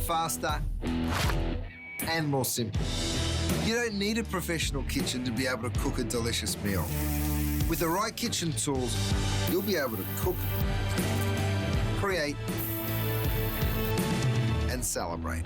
faster, and more simple. You don't need a professional kitchen to be able to cook a delicious meal. With the right kitchen tools, you'll be able to cook, create, and and celebrate.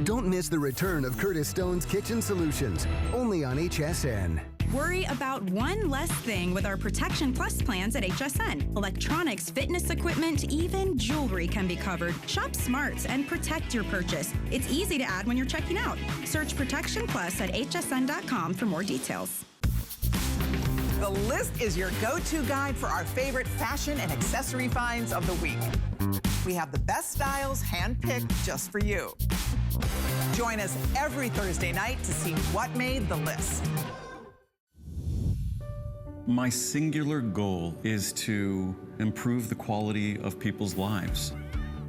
Don't miss the return of Curtis Stone's Kitchen Solutions, only on HSN.
Worry about one less thing with our Protection Plus plans at HSN. Electronics, fitness equipment, even jewelry can be covered. Shop smart and protect your purchase. It's easy to add when you're checking out. Search Protection Plus at hsn.com for more details.
The List is your go-to guide for our favorite fashion and accessory finds of the week. We have the best styles handpicked just for you. Join us every Thursday night to see what made the list.
My singular goal is to improve the quality of people's lives.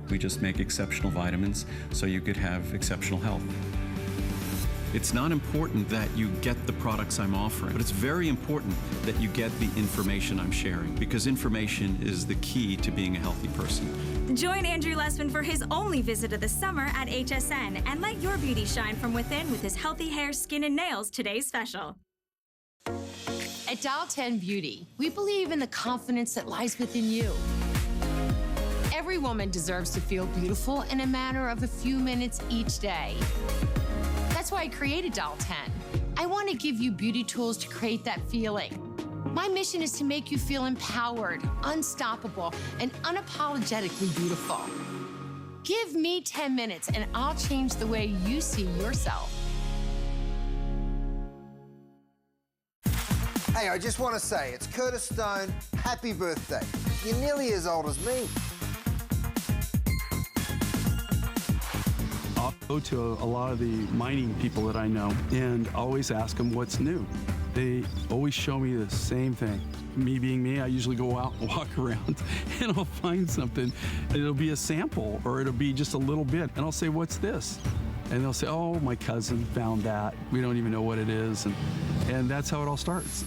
We just make exceptional vitamins so you could have exceptional health. It's not important that you get the products I'm offering, but it's very important that you get the information I'm sharing, because information is the key to being a healthy person.
Join Andrew Lessman for his only visit of the summer at HSN and let your beauty shine from within with his Healthy Hair, Skin, and Nails Today's Special.
At Dial 10 Beauty, we believe in the confidence that lies within you. Every woman deserves to feel beautiful in a matter of a few minutes each day. That's why I created Dial 10. I want to give you beauty tools to create that feeling. My mission is to make you feel empowered, unstoppable, and unapologetically beautiful. Give me 10 minutes and I'll change the way you see yourself.
Hey, I just want to say, it's Curtis Stone. Happy birthday. You're nearly as old as me.
I'll go to a lot of the mining people that I know and always ask them what's new. They always show me the same thing. Me being me, I usually go out and walk around and I'll find something. And it'll be a sample or it'll be just a little bit. And I'll say, what's this? And they'll say, oh, my cousin found that. We don't even know what it is. And that's how it all starts.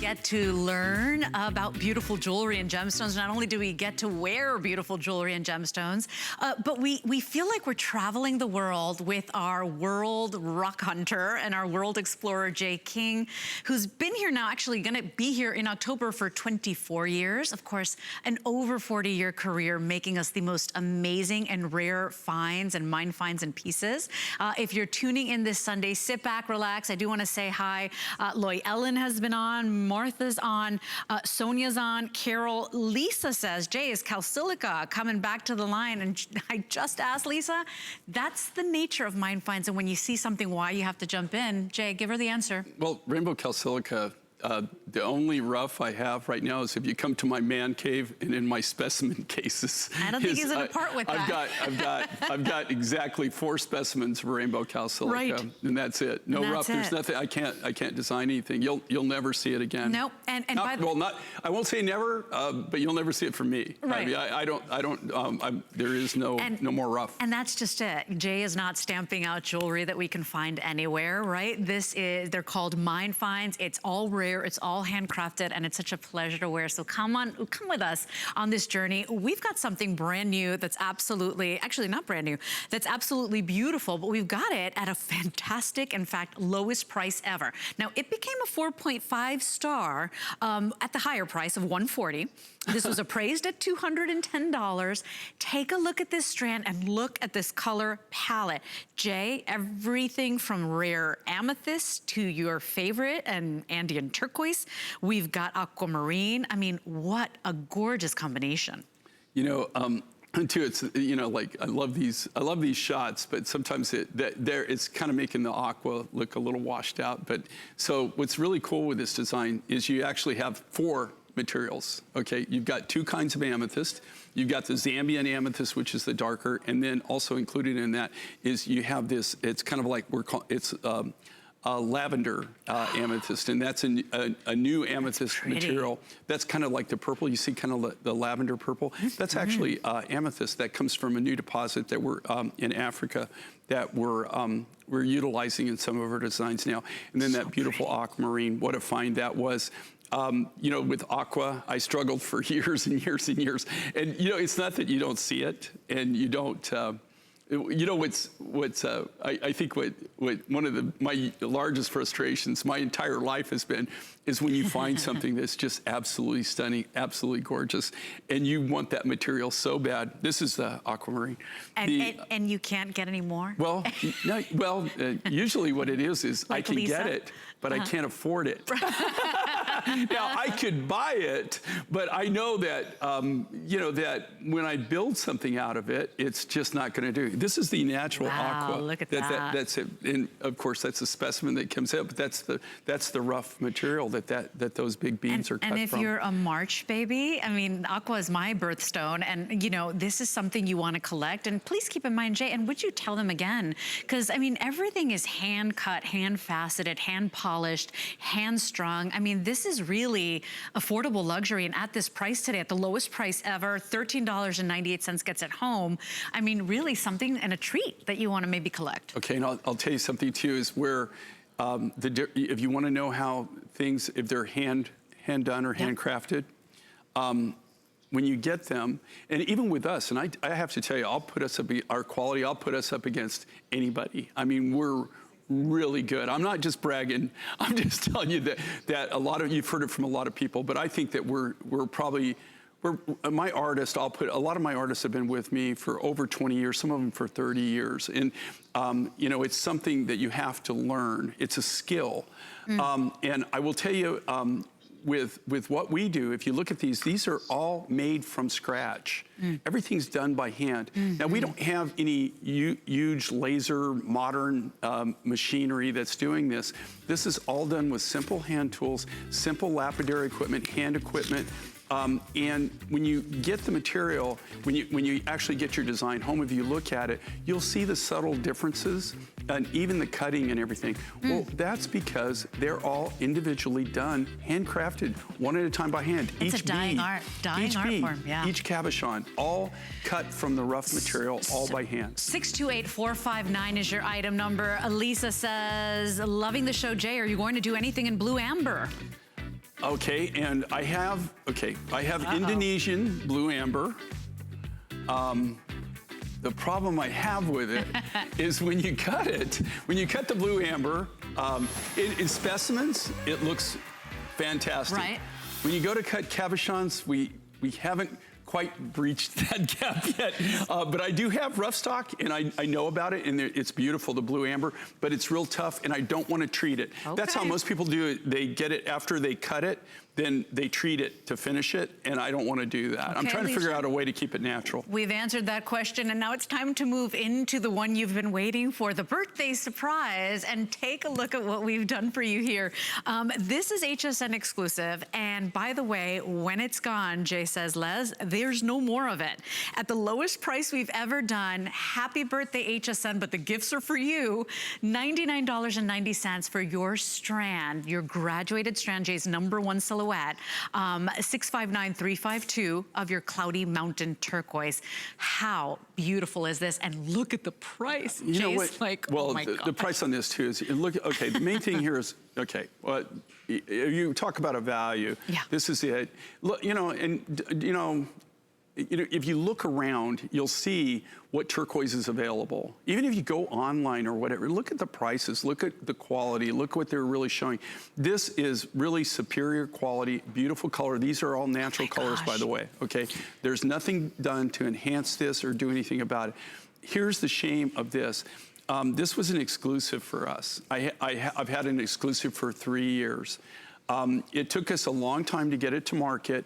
Get to learn about beautiful jewelry and gemstones. Not only do we get to wear beautiful jewelry and gemstones, but we feel like we're traveling the world with our world rock hunter and our world explorer, Jay King, who's been here now, actually gonna be here in October for 24 years. Of course, an over 40-year career making us the most amazing and rare finds and mine finds and pieces. If you're tuning in this Sunday, sit back, relax. I do wanna say hi. Loy Ellen has been on, Martha's on, Sonia's on, Carol. Lisa says, Jay, is calsilica coming back to the line? And I just asked Lisa, that's the nature of mine finds. And when you see something, why you have to jump in. Jay, give her the answer.
Well, rainbow calsilica, the only rough I have right now is if you come to my man cave and in my specimen cases.
I don't think he's gonna part with that.
I've got exactly 4 specimens of rainbow calsilica,
right.
And that's it. No rough. There's nothing. I can't design anything. You'll never see it again.
Nope. And
I won't say never, but you'll never see it from me.
Right.
I don't. There is no more rough.
And that's just it. Jay is not stamping out jewelry that we can find anywhere, right? They're called mine finds. It's all rare. It's all handcrafted, and it's such a pleasure to wear. So come with us on this journey. We've got something brand new that's absolutely, actually not brand new, that's absolutely beautiful, but we've got it at a fantastic, in fact, lowest price ever. Now, it became a 4.5 star at the higher price of $140. This was appraised at $210. Take a look at this strand and look at this color palette. Jay, everything from rare amethyst to your favorite and Andean turquoise. We've got aquamarine. I mean, what a gorgeous combination.
You know, too, it's, you know, like I love these shots, but sometimes it's kind of making the aqua look a little washed out. But so what's really cool with this design is you actually have 4 materials, okay? You've got 2 kinds of amethyst. You've got the Zambian amethyst, which is the darker, and then also included in that is you have this, it's kind of like it's lavender amethyst, and that's a new amethyst material. That's kind of like the purple. You see kind of the lavender purple. That's actually amethyst that comes from a new deposit that we're in Africa that we're utilizing in some of our designs now. And then that beautiful aquamarine, what a find that was. You know, with aqua, I struggled for years and years and years. And, you know, it's not that you don't see it and you don't, you know, I think what one of my largest frustrations my entire life has been is when you find something that's just absolutely stunning, absolutely gorgeous, and you want that material so bad. This is the aquamarine.
And you can't get any more?
Well, no, usually what it is
like
I can
Lisa?
get it, but I can't afford it. Now, I could buy it, but I know that, you know, that when I build something out of it, it's just not going to do. This is the natural aqua.
Look at that.
That's it. And of course, that's a specimen that comes out, but that's the rough material that those big beans are cut from.
And if you're a March baby, I mean, aqua is my birthstone, and you know, this is something you want to collect. And please keep in mind, Jay, and would you tell them again? Because I mean, everything is hand cut, hand faceted, hand polished, hand strung. I mean, this is really affordable luxury, and at this price today, at the lowest price ever, $13.98 gets it home. I mean, really something and a treat that you want to maybe collect.
Okay, and I'll tell you something too, is where if you want to know how things, if they're hand done or handcrafted, when you get them, and even with us, and I have to tell you, I'll put us up, our quality, I'll put us up against anybody. I mean, we're really good. I'm not just bragging. I'm just telling you that a lot of, you've heard it from a lot of people, but I think that we're my artists, a lot of my artists have been with me for over 20 years, some of them for 30 years. And, you know, it's something that you have to learn. It's a skill. And I will tell you, with what we do, if you look at these are all made from scratch. Everything's done by hand. Now, we don't have any huge laser modern machinery that's doing this. This is all done with simple hand tools, simple lapidary equipment, hand equipment. And when you get the material, when you actually get your design home, if you look at it, you'll see the subtle differences and even the cutting and everything. Well, that's because they're all individually done, handcrafted, one at a time by hand.
It's a dying art form, yeah.
Each cabochon, all cut from the rough material, all by hand.
628459 is your item number. Elisa says, loving the show, Jay. Are you going to do anything in blue amber?
Okay, and I have Indonesian blue amber. The problem I have with it is when you cut the blue amber, in specimens, it looks fantastic.
Right.
When you go to cut cabochons, we haven't quite breached that gap yet, but I do have rough stock, and I know about it, and it's beautiful, the blue amber, but it's real tough, and I don't want to treat it. Okay. That's how most people do it. They get it after they cut it, then they treat it to finish it, and I don't want to do that. Okay, I'm trying to figure out a way to keep it natural.
We've answered that question, and now it's time to move into the one you've been waiting for, the birthday surprise, and take a look at what we've done for you here. This is HSN exclusive, and by the way, when it's gone, Jay says, Les, there's no more of it. At the lowest price we've ever done, happy birthday HSN, but the gifts are for you, $99.90 for your strand, your graduated strand, Jay's #1 silhouette. 659352 of your Cloudy Mountain turquoise. How beautiful is this? And look at the price.
You know what?
Like,
well,
oh my
the price on this too is, look, okay, the main thing here is, okay, well, you talk about a value.
Yeah.
This is it. Look, you know, and you know, if you look around, you'll see what turquoise is available. Even if you go online or whatever, look at the prices, look at the quality, look what they're really showing. This is really superior quality, beautiful color. These are all natural colors, by the way, okay? There's nothing done to enhance this or do anything about it. Here's the shame of this. This was an exclusive for us. I've had an exclusive for 3 years. It took us a long time to get it to market.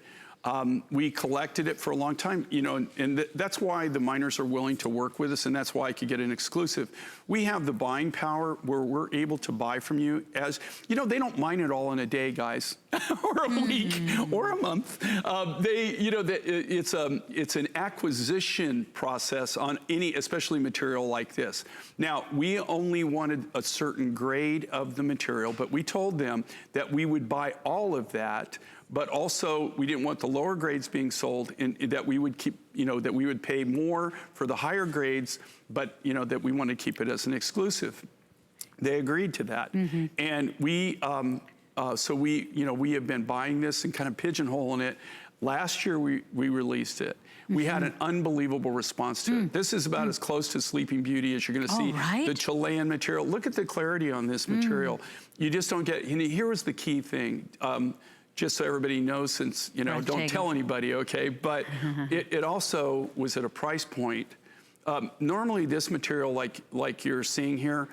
We collected it for a long time, you know, and that's why the miners are willing to work with us, and that's why I could get an exclusive. We have the buying power where we're able to buy from you. As you know, they don't mine it all in a day, guys, or a week, or a month. You know, it's an acquisition process on any, especially material like this. Now, we only wanted a certain grade of the material, but we told them that we would buy all of that. But also, we didn't want the lower grades being sold, and that we would keep, you know, that we would pay more for the higher grades, but, you know, that we want to keep it as an exclusive. They agreed to that. And we, so we, you know, we have been buying this and kind of pigeonholing it. Last year, we released it. we had an unbelievable response to it. This is about as close to Sleeping Beauty as you're going to see. The Chilean material. Look at the clarity on this material. You just don't get, here was the key thing. Just so everybody knows, since, you know, don't tell anybody, okay? But it also was at a price point. Normally this material, like you're seeing here,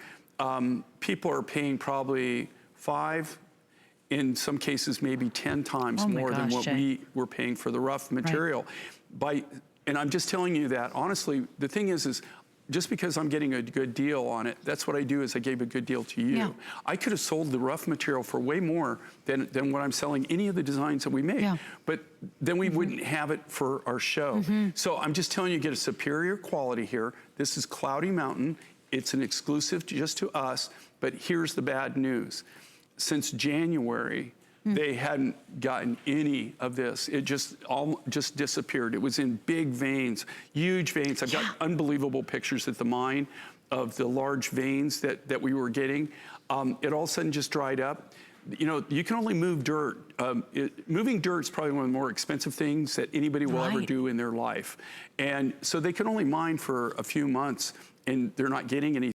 people are paying probably 5, in some cases maybe 10 times more than what we were paying for the rough material. And I'm just telling you that, honestly, the thing is just because I'm getting a good deal on it, that's what I do, is I gave a good deal to you. I could have sold the rough material for way more than what I'm selling any of the designs that we make. But then we wouldn't have it for our show. So I'm just telling you, get a superior quality here. This is Cloudy Mountain. It's an exclusive just to us, but here's the bad news. Since January, they hadn't gotten any of this. It just disappeared. It was in big veins, huge veins. I've got unbelievable pictures at the mine of the large veins that we were getting. It all of a sudden just dried up. You know, you can only move dirt. Moving dirt is probably one of the more expensive things that anybody will ever do in their life. And so they can only mine for a few months, and they're not getting any.